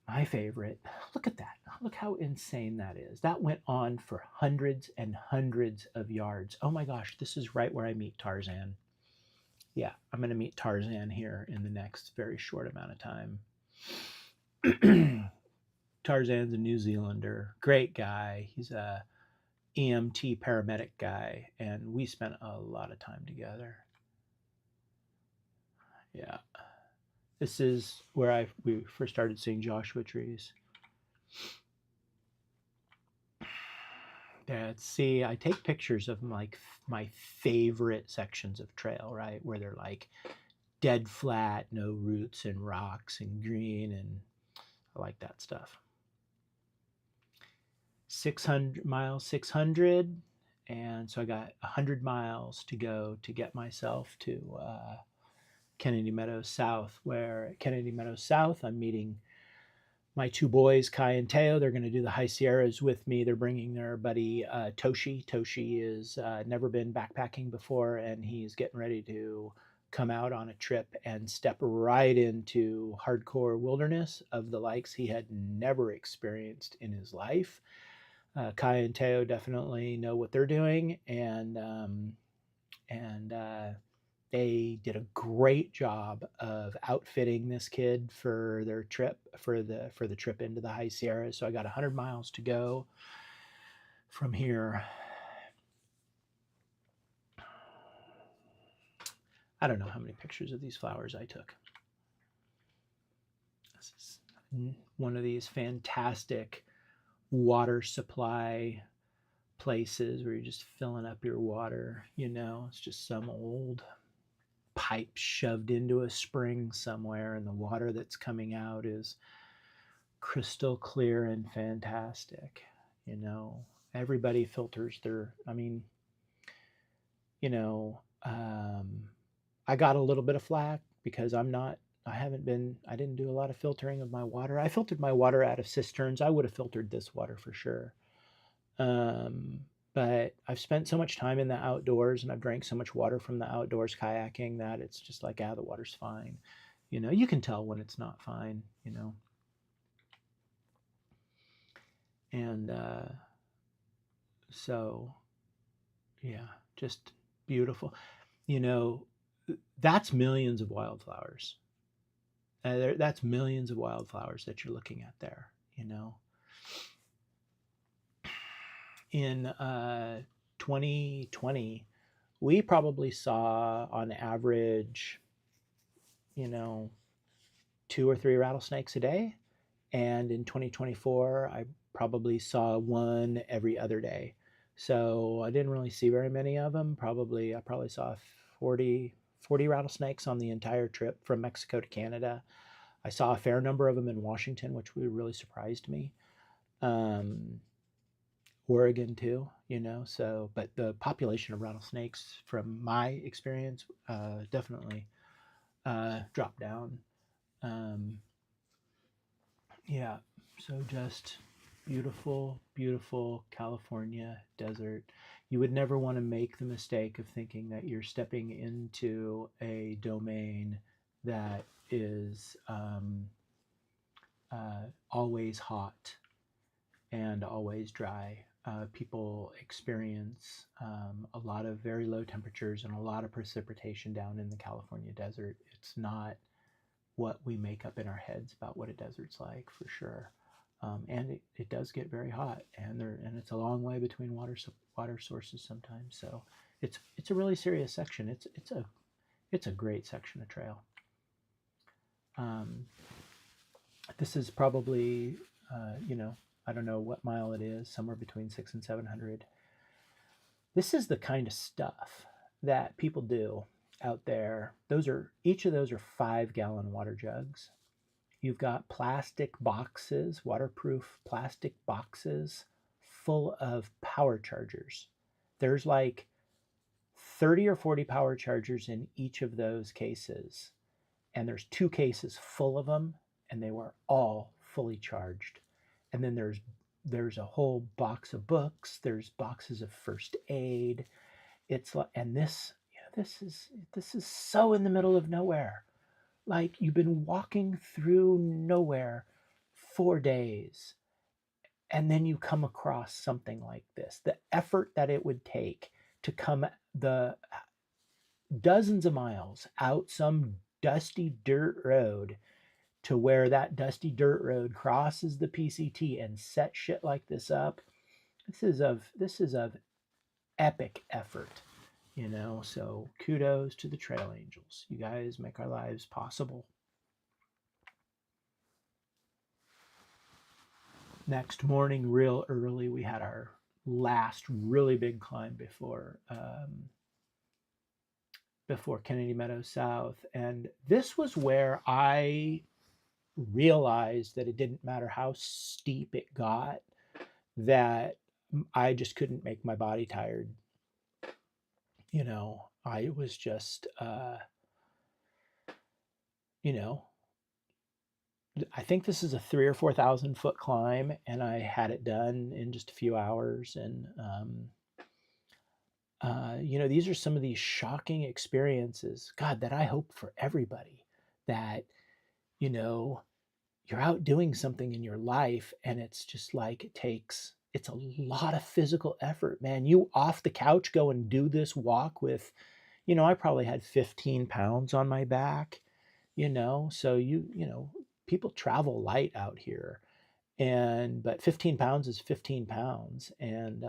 my favorite. Look at that. Look how insane that is. That went on for hundreds and hundreds of yards. Oh my gosh, this is right where I meet Tarzan. Yeah, I'm going to meet Tarzan here in the next very short amount of time. Tarzan's a New Zealander. Great guy. He's a EMT paramedic guy, and we spent a lot of time together. Yeah. This is where we first started seeing Joshua trees. See, I take pictures of like my favorite sections of trail, right? Where they're like dead flat, no roots and rocks and green, and I like that stuff. 600 miles, 600. And so I got 100 miles to go to get myself to Kennedy Meadows South, where at Kennedy Meadows South, I'm meeting my two boys, Kai and Teo. They're going to do the High Sierras with me. They're bringing their buddy Toshi. Toshi is never been backpacking before, and he's getting ready to come out on a trip and step right into hardcore wilderness of the likes he had never experienced in his life. Kai and Teo definitely know what they're doing, and they did a great job of outfitting this kid for their trip for the trip into the High Sierras. So I got 100 miles to go from here. I don't know how many pictures of these flowers I took. This is one of these fantastic water supply places where you're just filling up your water. It's just some old pipe shoved into a spring somewhere, and the water that's coming out is crystal clear and fantastic. Everybody filters their, you know, um, I got a little bit of flack because I didn't do a lot of filtering of my water. I filtered my water out of cisterns. I would have filtered this water for sure. Um, but I've spent so much time in the outdoors, and I've drank so much water from the outdoors kayaking that it's just like, the water's fine. You can tell when it's not fine, And so, yeah, just beautiful. You know, that's millions of wildflowers. That's millions of wildflowers that you're looking at there, In 2020, we probably saw on average, 2 or 3 rattlesnakes a day. And in 2024, I probably saw one every other day. So I didn't really see very many of them. I probably saw 40 rattlesnakes on the entire trip from Mexico to Canada. I saw a fair number of them in Washington, which really surprised me. Oregon too, so, but the population of rattlesnakes from my experience definitely dropped down. Yeah, so just beautiful, beautiful California desert. You would never want to make the mistake of thinking that you're stepping into a domain that is always hot and always dry. People experience a lot of very low temperatures and a lot of precipitation down in the California desert. It's not what we make up in our heads about what a desert's like, for sure. And it does get very hot, and it's a long way between water sources sometimes. So it's a really serious section. It's a great section of trail. This is probably I don't know what mile it is, somewhere between 600 and 700. This is the kind of stuff that people do out there. Each of those are 5-gallon water jugs. You've got plastic boxes, waterproof plastic boxes full of power chargers. There's like 30 or 40 power chargers in each of those cases. And there's 2 cases full of them, and they were all fully charged. And then there's a whole box of books, there's boxes of first aid. It's like, and this is so in the middle of nowhere. Like, you've been walking through nowhere 4 days, and then you come across something like this. The effort that it would take to come the dozens of miles out some dusty dirt road to where that dusty dirt road crosses the PCT and set shit like this up. this is of epic effort, so kudos to the trail angels. You guys make our lives possible. Next morning, real early, we had our last really big climb before Kennedy Meadows South, and this was where I realized that it didn't matter how steep it got, that I just couldn't make my body tired. I was just, you know, I think this is a 3 or 4 thousand foot climb, and I had it done in just a few hours. And these are some of these shocking experiences, God, that I hope for everybody, that you know you're out doing something in your life, and it's just like it's a lot of physical effort, man. You off the couch go and do this walk with, I probably had 15 pounds on my back, so people travel light out here, but 15 pounds is 15 pounds. And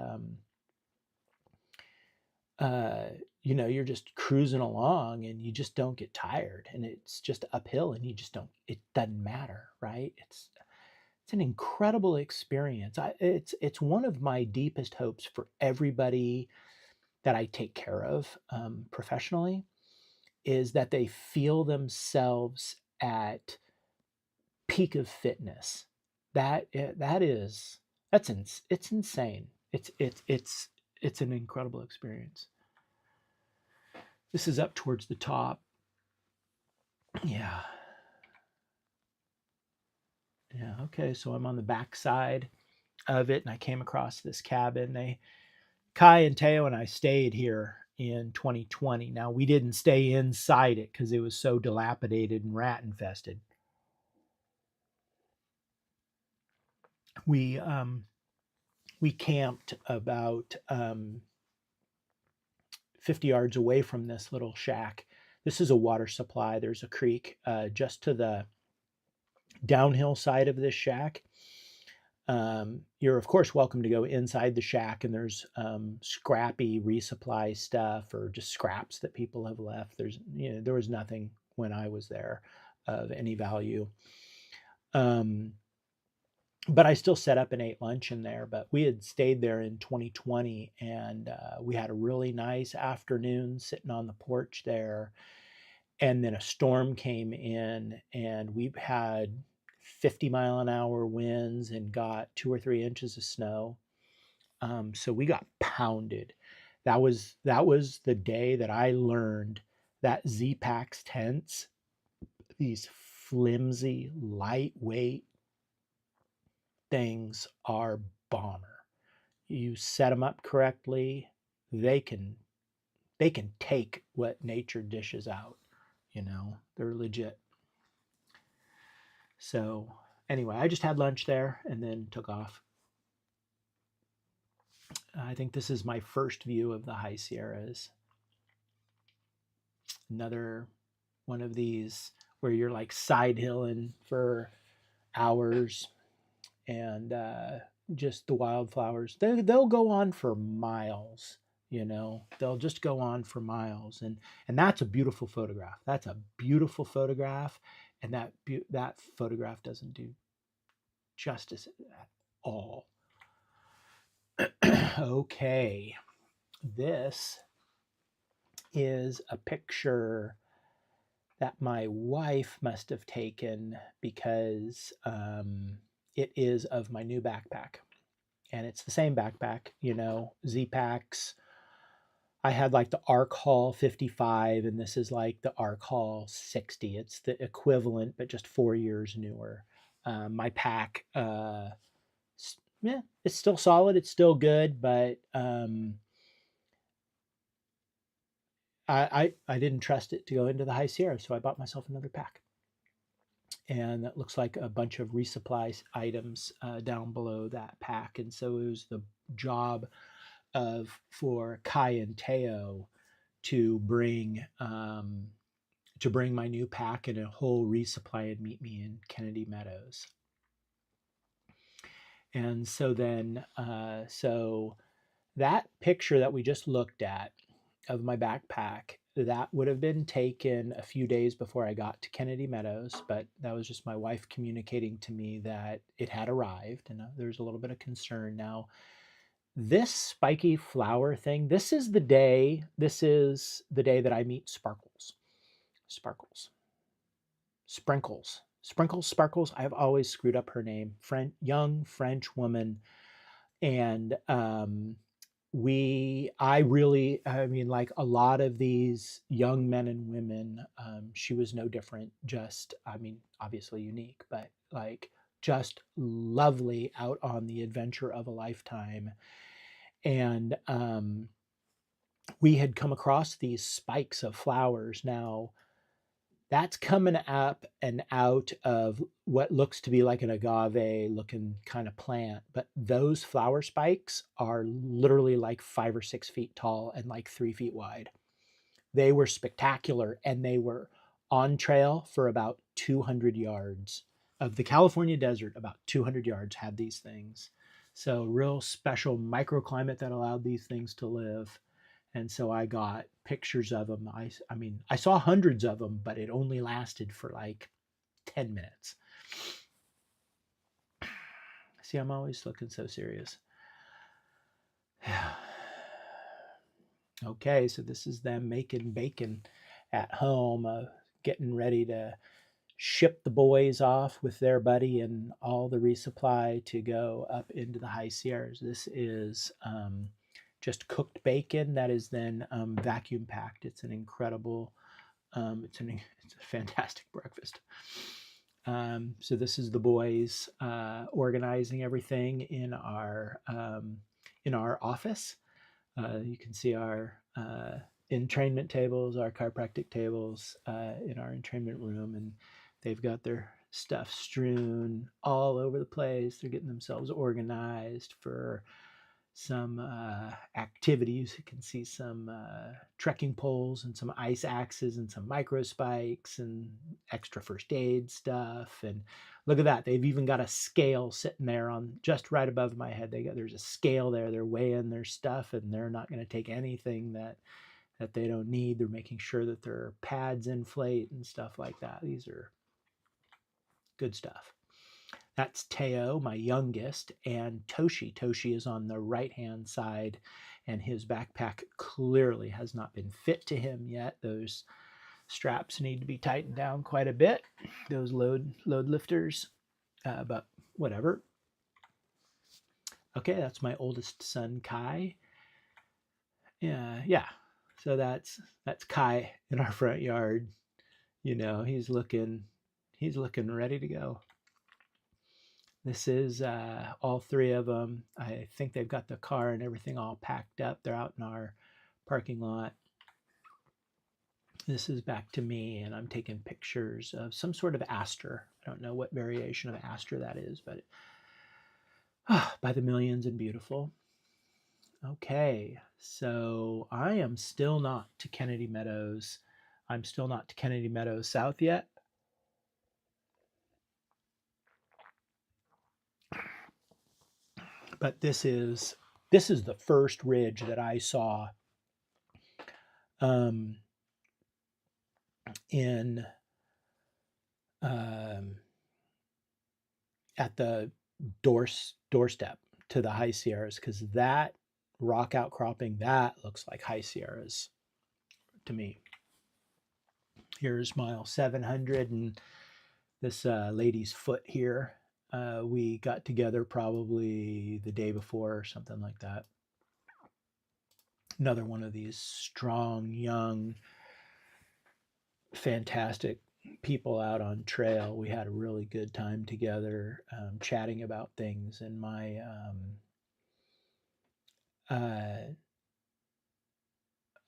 uh you're just cruising along, and you just don't get tired, and it's just uphill, and you just don't it doesn't matter, right? It's an incredible experience. It's one of my deepest hopes for everybody that I take care of professionally, is that they feel themselves at peak of fitness. That is it's insane. It's an incredible experience. This is up towards the top. Yeah. Yeah. Okay. So I'm on the back side of it, and I came across this cabin. Kai and Teo and I stayed here in 2020. Now, we didn't stay inside it because it was so dilapidated and rat infested. We we camped about 50 yards away from this little shack. This is a water supply. There's a creek just to the downhill side of this shack. You're of course welcome to go inside the shack, and there's scrappy resupply stuff, or just scraps that people have left. There was nothing when I was there of any value. But I still set up and ate lunch in there. But we had stayed there in 2020, and we had a really nice afternoon sitting on the porch there. And then a storm came in, and we had 50-mile-an-hour winds and got 2 or 3 inches of snow. So we got pounded. That was the day that I learned that Z-Packs tents, these flimsy, lightweight things, are bomber. You set them up correctly, they can take what nature dishes out. They're legit. So anyway, I just had lunch there and then took off. I think this is my first view of the High Sierras. Another one of these where you're like side hilling for hours, and just the wildflowers. They'll go on for miles. They'll just go on for miles, and that's a beautiful photograph. That's a beautiful photograph, and that photograph doesn't do justice at all. Okay, this is a picture that my wife must have taken, because it is of my new backpack. And it's the same backpack, Z-Packs. I had like the Arc Haul 55, and this is like the Arc Haul 60. It's the equivalent, but just 4 years newer. My pack, yeah, it's still solid. It's still good, but I didn't trust it to go into the High Sierra, so I bought myself another pack. And that looks like a bunch of resupply items down below that pack. And so it was the job for Kai and Teo to bring my new pack and a whole resupply and meet me in Kennedy Meadows. And so then, so that picture that we just looked at of my backpack, that would have been taken a few days before I got to Kennedy Meadows, but that was just my wife communicating to me that it had arrived, and there's a little bit of concern now. This spiky flower thing, this is the day that I meet Sparkles. Sparkles. Sprinkles. Sprinkles, Sparkles. I've always screwed up her name. Young French woman. And I mean, like a lot of these young men and women, she was no different. Just, I mean, obviously unique, but like just lovely out on the adventure of a lifetime. And we had come across these spikes of flowers. Now, that's coming up and out of what looks to be like an agave looking kind of plant. But those flower spikes are literally like 5 or 6 feet tall and like 3 feet wide. They were spectacular, and they were on trail for about 200 yards of the California desert. About 200 yards had these things. So, real special microclimate that allowed these things to live. And so I got pictures of them. I mean, I saw hundreds of them, but it only lasted for like 10 minutes. See, I'm always looking so serious. Okay, so this is them making bacon at home, getting ready to ship the boys off with their buddy and all the resupply to go up into the high Sierras. This is just cooked bacon that is then vacuum packed. It's an incredible, it's a fantastic breakfast. So this is the boys organizing everything in our office. You can see our entrainment tables, our chiropractic tables in our entrainment room, and they've got their stuff strewn all over the place. They're getting themselves organized for some activities. You can see some trekking poles and some ice axes and some micro spikes and extra first aid stuff. And look at that. They've even got a scale sitting there on just right above my head. There's a scale there. They're weighing their stuff, and they're not going to take anything that they don't need. They're making sure that their pads inflate and stuff like that. These are good stuff. That's Teo, my youngest, and Toshi. Toshi is on the right-hand side, and his backpack clearly has not been fit to him yet. Those straps need to be tightened down quite a bit, those load lifters, but whatever. Okay, that's my oldest son, Kai. Yeah. So that's Kai in our front yard. You know, he's looking ready to go. This is all three of them. I think they've got the car and everything all packed up. They're out in our parking lot. This is back to me, and I'm taking pictures of some sort of aster. I don't know what variation of aster that is, but by the millions and beautiful. Okay, so I am still not to Kennedy Meadows. I'm still not to Kennedy Meadows South yet. But this is the first ridge that I saw in at the doorstep to the high Sierras, because that rock outcropping, that looks like high Sierras to me. Here's mile 700 and this lady's foot here. We got together probably the day before or something like that. Another one of these strong, young, fantastic people out on trail. We had a really good time together, chatting about things. And my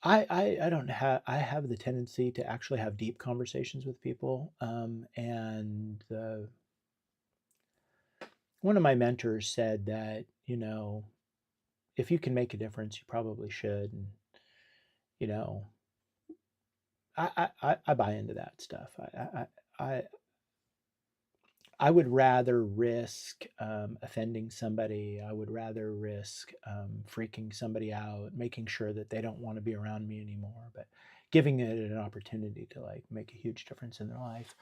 I don't have I have the tendency to actually have deep conversations with people, and one of my mentors said that, you know, if you can make a difference, you probably should. And you know, I buy into that stuff. I I would rather risk offending somebody. I would rather risk freaking somebody out, making sure that they don't want to be around me anymore, but giving it an opportunity to like make a huge difference in their life.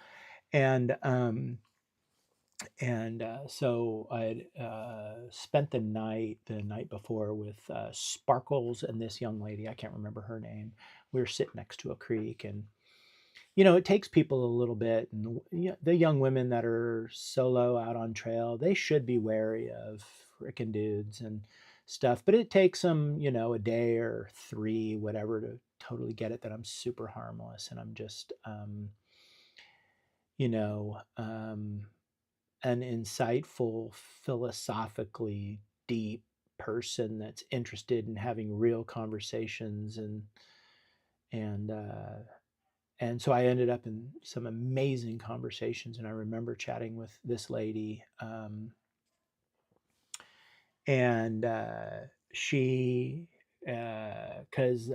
And so I spent the night before with Sparkles and this young lady. I can't remember her name. We were sitting next to a creek, and it takes people a little bit. And the young women that are solo out on trail, they should be wary of frickin' dudes and stuff. But it takes them, a day or three, whatever, to totally get it that I'm super harmless and I'm just, you know, um, an insightful, philosophically deep person that's interested in having real conversations. And so I ended up in some amazing conversations. And I remember chatting with this lady, and she, because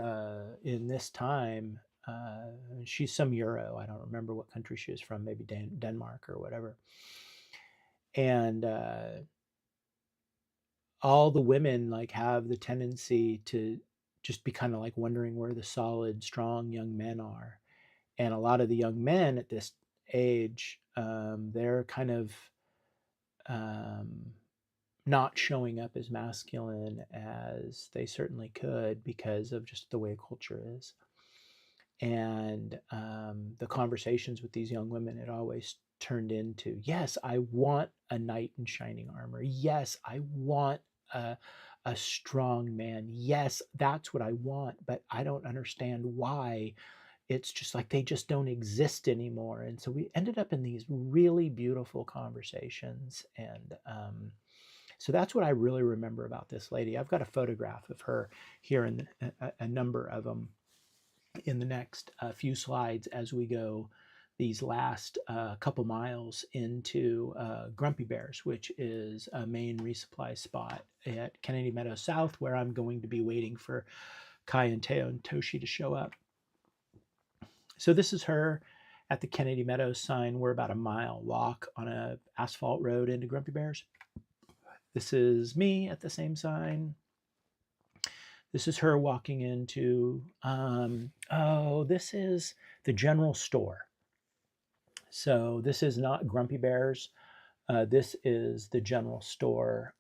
in this time, uh, she's some Euro. I don't remember what country she was from, maybe Denmark or whatever. And all the women like have the tendency to just be kind of like wondering where the solid, strong young men are. And a lot of the young men at this age, they're kind of um, not showing up as masculine as they certainly could because of just the way culture is. And the conversations with these young women, it always turned into, yes, I want a knight in shining armor. Yes, I want a, a strong man. Yes, that's what I want, but I don't understand why. It's just like they just don't exist anymore. And so we ended up in these really beautiful conversations. And so that's what I really remember about this lady. I've got a photograph of her here, and a number of them in the next few slides as we go these last couple miles into Grumpy Bears, which is a main resupply spot at Kennedy Meadow South, where I'm going to be waiting for Kai and Teo and Toshi to show up. So this is her at the Kennedy Meadows sign. We're about a mile walk on a asphalt road into Grumpy Bears. This is me at the same sign. This is her walking into, this is the general store. So this is not Grumpy Bears. This is the general store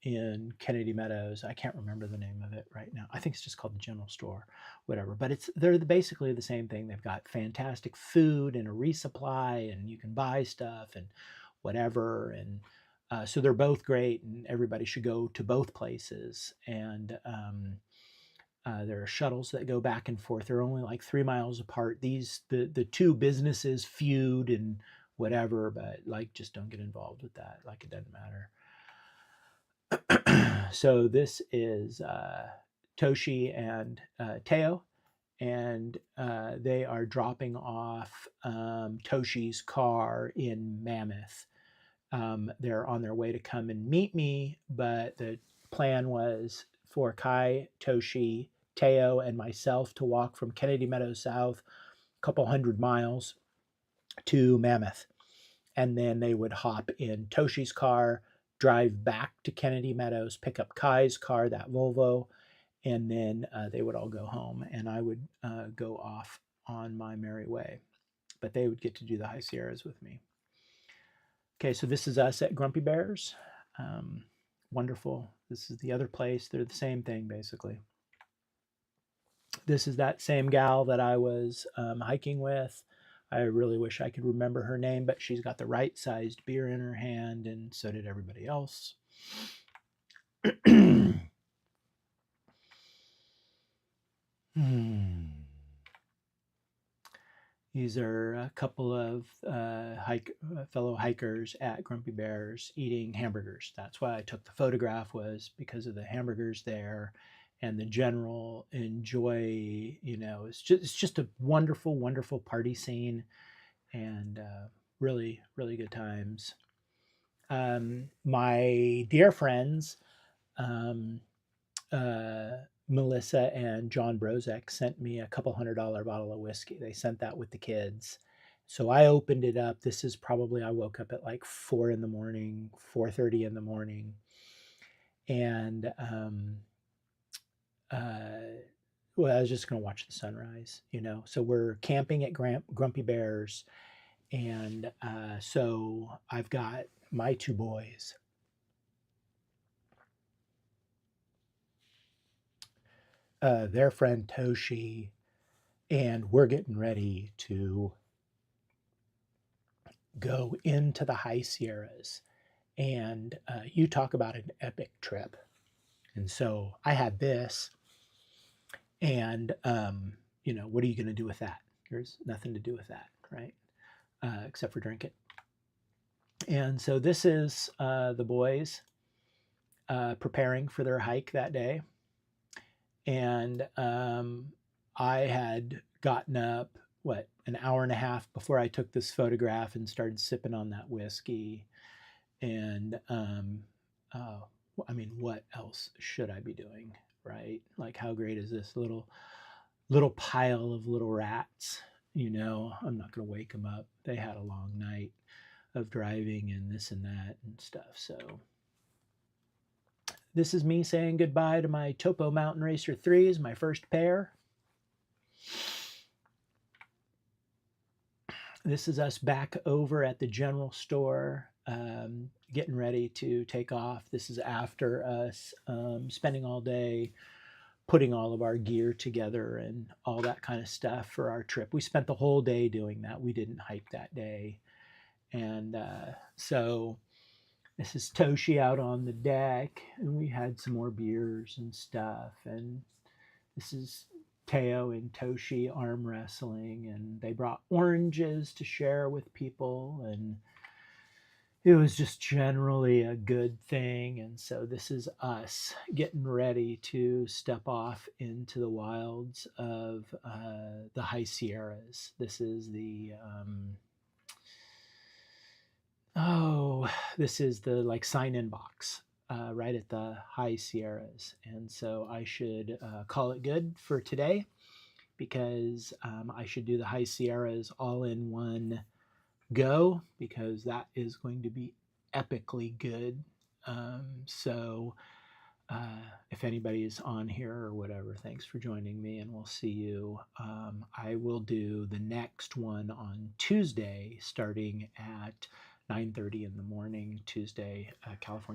in Kennedy Meadows. I can't remember the name of it right now. I think it's just called the general store, whatever. But they're basically the same thing. They've got fantastic food and a resupply, and you can buy stuff and whatever. And so they're both great, and everybody should go to both places. And there are shuttles that go back and forth. They're only like 3 miles apart. The two businesses feud and whatever, but like just don't get involved with that. Like it doesn't matter. So this is Toshi and Teo, and they are dropping off Toshi's car in Mammoth. They're on their way to come and meet me, but the plan was for Kai, Toshi, Teo, and myself to walk from Kennedy Meadows South a couple 100 miles to Mammoth. And then they would hop in Toshi's car, drive back to Kennedy Meadows, pick up Kai's car, that Volvo, and then they would all go home, and I would go off on my merry way. But they would get to do the High Sierras with me. Okay, so this is us at Grumpy Bears. Wonderful. This is the other place. They're the same thing, basically. This is that same gal that I was hiking with. I really wish I could remember her name, but she's got the right sized beer in her hand, and so did everybody else. These are a couple of fellow hikers at Grumpy Bears eating hamburgers. That's why I took the photograph, was because of the hamburgers there and the general enjoy. It's just a wonderful, wonderful party scene, and really, really good times. My dear friends, um, Melissa and John Brozek sent me a couple $100 bottle of whiskey. They sent that with the kids. So I opened it up. This is probably, I woke up at like 4 in the morning, 4:30 in the morning. And well, I was just going to watch the sunrise, you know. So we're camping at Grumpy Bears. And so I've got my two boys, their friend Toshi, and we're getting ready to go into the high Sierras. And you talk about an epic trip. And so I had this, and you know, what are you going to do with that? There's nothing to do with that, right? Except for drink it. And so this is the boys preparing for their hike that day. And I had gotten up, what, an hour and a half before I took this photograph and started sipping on that whiskey. And uh, I mean, what else should I be doing, right? Like, how great is this little pile of little rats? You know, I'm not going to wake them up. They had a long night of driving and this and that and stuff. So this is me saying goodbye to my Topo Mountain Racer 3s, my first pair. This is us back over at the general store, getting ready to take off. This is after us spending all day putting all of our gear together and all that kind of stuff for our trip. We spent the whole day doing that. We didn't hike that day. And so this is Toshi out on the deck, and we had some more beers and stuff. And this is Teo and Toshi arm wrestling, and they brought oranges to share with people, and it was just generally a good thing. And so this is us getting ready to step off into the wilds of the high Sierras. This is the this is the like sign-in box right at the high Sierras. And so I should call it good for today, because I should do the high Sierras all in one go, because that is going to be epically good. So if anybody is on here or whatever, thanks for joining me, and we'll see you. I will do the next one on Tuesday, starting at 9:30 in the morning, Tuesday, California